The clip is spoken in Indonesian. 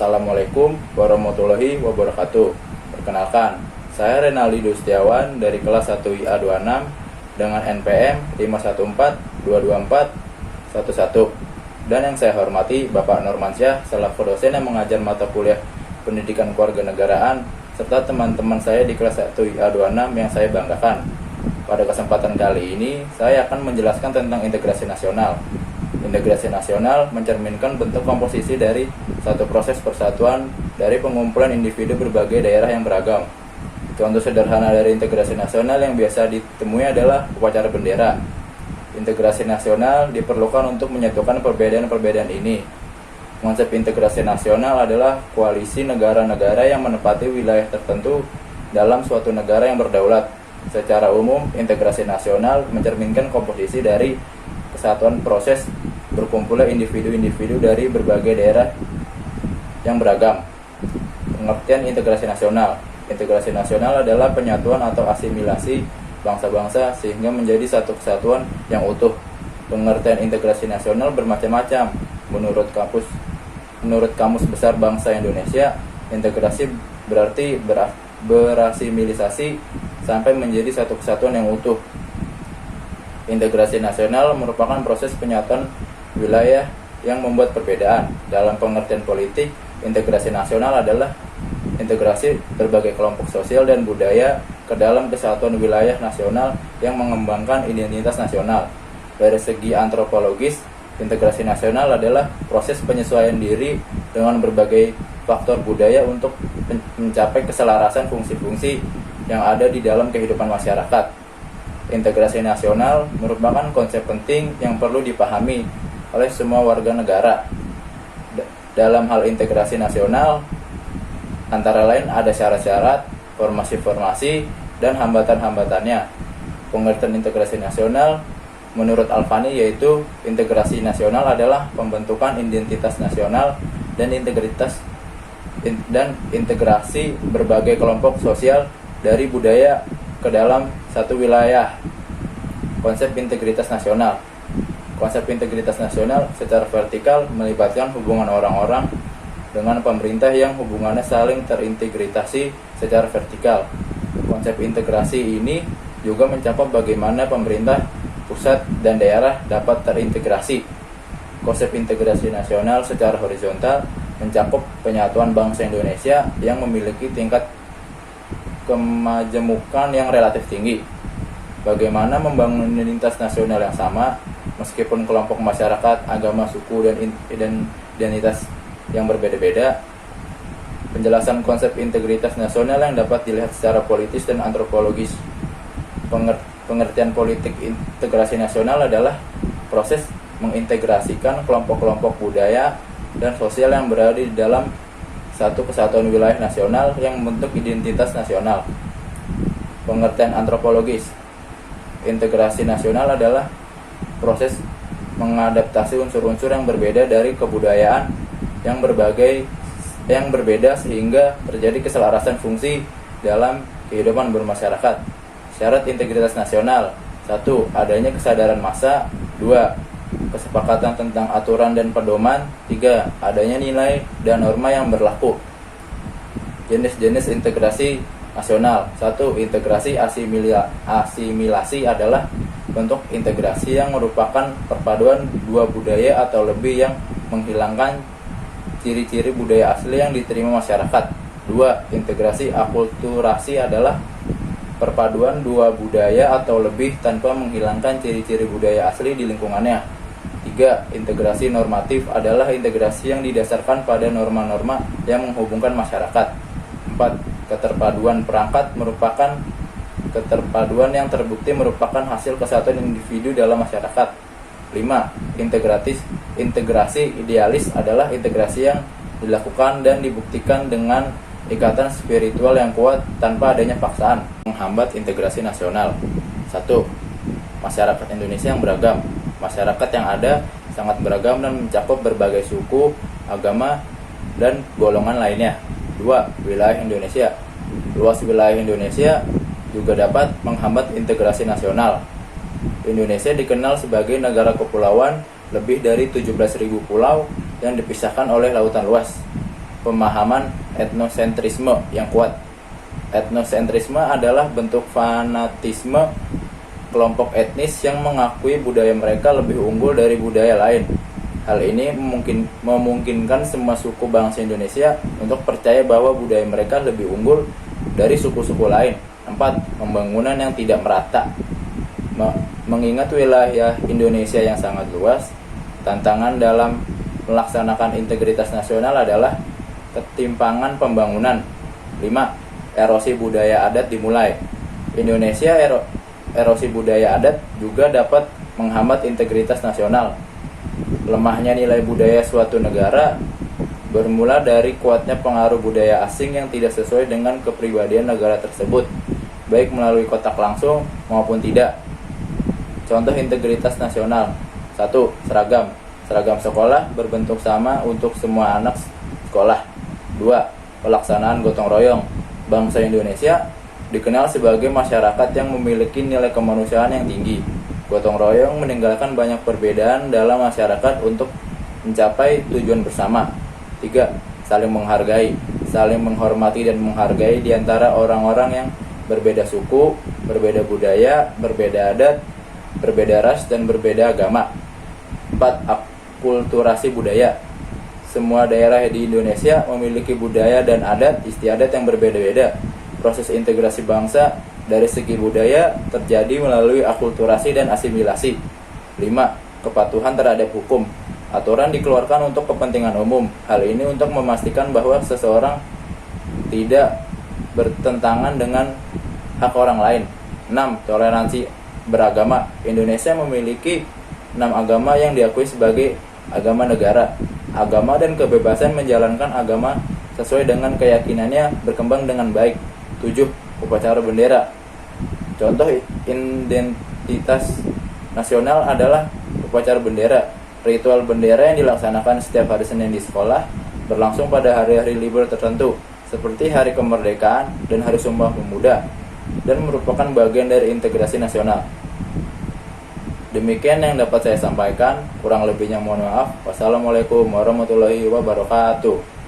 Assalamualaikum warahmatullahi wabarakatuh. Perkenalkan, saya Renaldi Dustiawan dari kelas 1 IA26 dengan NPM 514224111. Dan yang saya hormati Bapak Normansyah selaku dosen yang mengajar mata kuliah Pendidikan Kewarganegaraan serta teman-teman saya di kelas 1 IA26 yang saya banggakan. Pada kesempatan kali ini, saya akan menjelaskan tentang integrasi nasional. Integrasi nasional mencerminkan bentuk komposisi dari satu proses persatuan dari pengumpulan individu berbagai daerah yang beragam. Contoh sederhana dari integrasi nasional yang biasa ditemui adalah upacara bendera. Integrasi nasional diperlukan untuk menyatukan perbedaan-perbedaan ini. Konsep integrasi nasional adalah koalisi negara-negara yang menempati wilayah tertentu dalam suatu negara yang berdaulat. Secara umum, integrasi nasional mencerminkan komposisi dari kesatuan proses berkumpulnya individu-individu dari berbagai daerah yang beragam. Pengertian integrasi nasional. Integrasi nasional adalah penyatuan atau asimilasi bangsa-bangsa sehingga menjadi satu kesatuan yang utuh. Pengertian integrasi nasional bermacam-macam. Menurut Kamus Besar Bangsa Indonesia, integrasi berarti berasimilisasi sampai menjadi satu kesatuan yang utuh. Integrasi nasional merupakan proses penyatuan wilayah yang membuat perbedaan. Dalam pengertian politik, integrasi nasional adalah integrasi berbagai kelompok sosial dan budaya ke dalam kesatuan wilayah nasional yang mengembangkan identitas nasional. Dari segi antropologis, integrasi nasional adalah proses penyesuaian diri dengan berbagai faktor budaya untuk mencapai keselarasan fungsi-fungsi yang ada di dalam kehidupan masyarakat. Integrasi nasional merupakan konsep penting yang perlu dipahami oleh semua warga negara. Dalam hal integrasi nasional, antara lain ada syarat-syarat, formasi-formasi, dan hambatan-hambatannya. Pengertian integrasi nasional menurut Alfani yaitu integrasi nasional adalah pembentukan identitas nasional dan integrasi berbagai kelompok sosial dari budaya ke dalam satu wilayah. Konsep integritas nasional. Konsep integritas nasional secara vertikal melibatkan hubungan orang-orang dengan pemerintah yang hubungannya saling terintegrasi secara vertikal. Konsep integrasi ini juga mencakup bagaimana pemerintah pusat dan daerah dapat terintegrasi. Konsep integrasi nasional secara horizontal mencakup penyatuan bangsa Indonesia yang memiliki tingkat kemajemukan yang relatif tinggi. Bagaimana membangun identitas nasional yang sama meskipun kelompok masyarakat, agama, suku, dan identitas yang berbeda-beda. Penjelasan konsep integritas nasional yang dapat dilihat secara politis dan antropologis. Pengertian politik integrasi nasional adalah proses mengintegrasikan kelompok-kelompok budaya dan sosial yang berada di dalam satu kesatuan wilayah nasional yang membentuk identitas nasional. Pengertian antropologis. Integrasi nasional adalah proses mengadaptasi unsur-unsur yang berbeda dari kebudayaan yang berbeda sehingga terjadi keselarasan fungsi dalam kehidupan bermasyarakat. Syarat integritas nasional. 1. Adanya kesadaran massa. 2. Kesepakatan tentang aturan dan pedoman. 3. Adanya nilai dan norma yang berlaku. Jenis-jenis integrasi nasional. 1. Integrasi asimilasi adalah bentuk integrasi yang merupakan perpaduan dua budaya atau lebih yang menghilangkan ciri-ciri budaya asli yang diterima masyarakat. 2. Integrasi akulturasi adalah perpaduan dua budaya atau lebih tanpa menghilangkan ciri-ciri budaya asli di lingkungannya. 3. Integrasi normatif adalah integrasi yang didasarkan pada norma-norma yang menghubungkan masyarakat. 4. Keterpaduan perangkat merupakan keterpaduan yang terbukti merupakan hasil kesatuan individu dalam masyarakat. 5. Integrasi idealis adalah integrasi yang dilakukan dan dibuktikan dengan ikatan spiritual yang kuat tanpa adanya paksaan. Menghambat integrasi nasional. 1. Masyarakat Indonesia yang beragam. Masyarakat yang ada sangat beragam dan mencakup berbagai suku, agama, dan golongan lainnya. 2. Wilayah Indonesia. Luas wilayah Indonesia juga dapat menghambat integrasi nasional. Indonesia dikenal sebagai negara kepulauan, lebih dari 17.000 pulau yang dipisahkan oleh lautan luas. pemahaman etnosentrisme yang kuat. Etnosentrisme adalah bentuk fanatisme kelompok etnis yang mengakui budaya mereka lebih unggul dari budaya lain. Hal ini memungkinkan semua suku bangsa Indonesia untuk percaya bahwa budaya mereka lebih unggul dari suku-suku lain. 4. Pembangunan yang tidak merata. Mengingat wilayah Indonesia yang sangat luas, tantangan dalam melaksanakan integritas nasional adalah ketimpangan pembangunan. 5. Erosi budaya adat dimulai. Indonesia erosi budaya adat juga dapat menghambat integritas nasional. Lemahnya nilai budaya suatu negara bermula dari kuatnya pengaruh budaya asing yang tidak sesuai dengan kepribadian negara tersebut, baik melalui kontak langsung maupun tidak. Contoh integritas nasional. 1. Seragam. Seragam sekolah berbentuk sama untuk semua anak sekolah. 2. Pelaksanaan gotong royong. Bangsa Indonesia dikenal sebagai masyarakat yang memiliki nilai kemanusiaan yang tinggi. Gotong royong meninggalkan banyak perbedaan dalam masyarakat untuk mencapai tujuan bersama. 3. Saling menghargai. Saling menghormati dan menghargai di antara orang-orang yang berbeda suku, berbeda budaya, berbeda adat, berbeda ras, dan berbeda agama. 4. Akulturasi budaya. Semua daerah di Indonesia memiliki budaya dan adat istiadat yang berbeda-beda. Proses integrasi bangsa dari segi budaya terjadi melalui akulturasi dan asimilasi. 5. Kepatuhan terhadap hukum. Aturan dikeluarkan untuk kepentingan umum. Hal ini untuk memastikan bahwa seseorang tidak bertentangan dengan hak orang lain. 6. Toleransi beragama. Indonesia memiliki 6 agama yang diakui sebagai agama negara. Agama dan kebebasan menjalankan agama sesuai dengan keyakinannya berkembang dengan baik. 7. Upacara bendera. Contoh identitas nasional adalah upacara bendera. Ritual bendera yang dilaksanakan setiap hari Senin di sekolah, berlangsung pada hari-hari libur tertentu, seperti Hari Kemerdekaan dan Hari Sumpah Pemuda, dan merupakan bagian dari integrasi nasional. Demikian yang dapat saya sampaikan, kurang lebihnya mohon maaf. Wassalamualaikum warahmatullahi wabarakatuh.